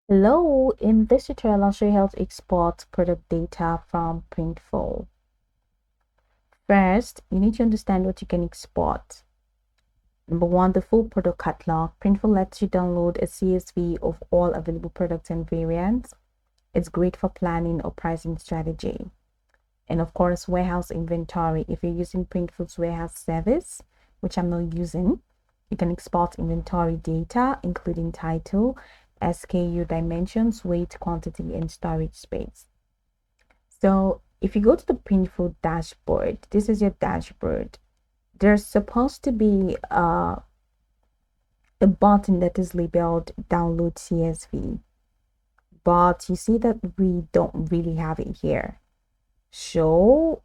Hello, in this tutorial I'll show you how to export product data from Printful. First, you need to understand what you can export. Number one, the full product catalog. Printful lets you download a CSV of all available products and variants. It's great for planning or pricing strategy. And of course, warehouse inventory. If you're using Printful's warehouse service, which I'm not using, you can export inventory data, including title, SKU dimensions, weight, quantity, and storage space. So if you go to the Printful dashboard, this is your dashboard. There's supposed to be a button that is labeled download CSV, but you see that we don't really have it here. So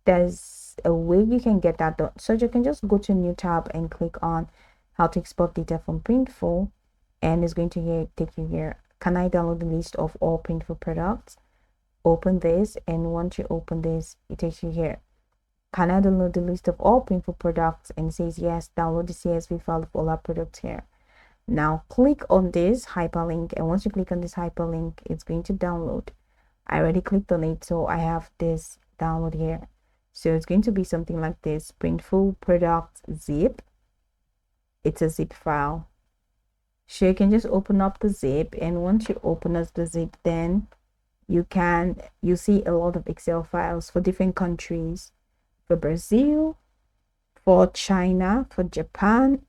there's a way you can get that done. So you can just go to a new tab and click on how to export data from Printful, and it's going to take you here. Can I download the list of all Printful products? Open this, and once you open this, it takes you here. Can I download the list of all Printful products? And it says yes, download the CSV file of all our products here. Now click on this hyperlink, and once you click on this hyperlink, it's going to download. I already clicked on it, so I have this download here. So it's going to be something like this: Printful product zip. It's a zip file. So you can just open up the zip, and once you open up the zip, then you see a lot of Excel files for different countries, for Brazil, for China, for Japan,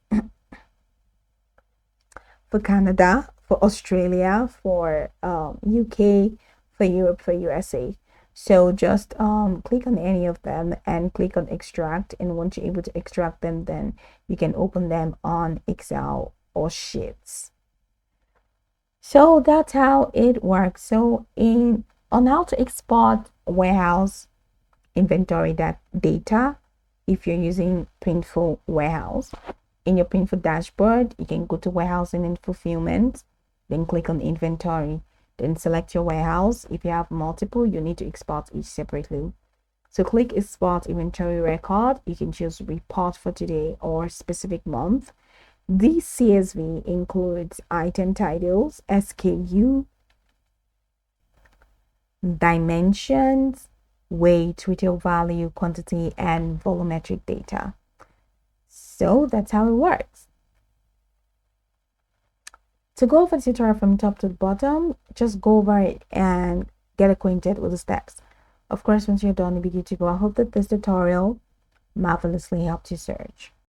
for Canada, for Australia, for UK, for Europe, for USA. So just click on any of them and click on extract, and once you're able to extract them, then you can open them on Excel or Sheets. So that's how it works. So on how to export warehouse inventory that data, if you're using Printful warehouse, in your Printful dashboard, you can go to warehousing and fulfillment, then click on inventory, then select your warehouse. If you have multiple, you need to export each separately. So click export inventory record. You can choose report for today or specific month. This CSV includes item titles, SKU, dimensions, weight, retail value, quantity, and volumetric data. So that's how it works. To go over the tutorial from top to the bottom, just go over it and get acquainted with the steps. Of course, once you're done, you'll be good to go. I hope that this tutorial marvelously helped you search.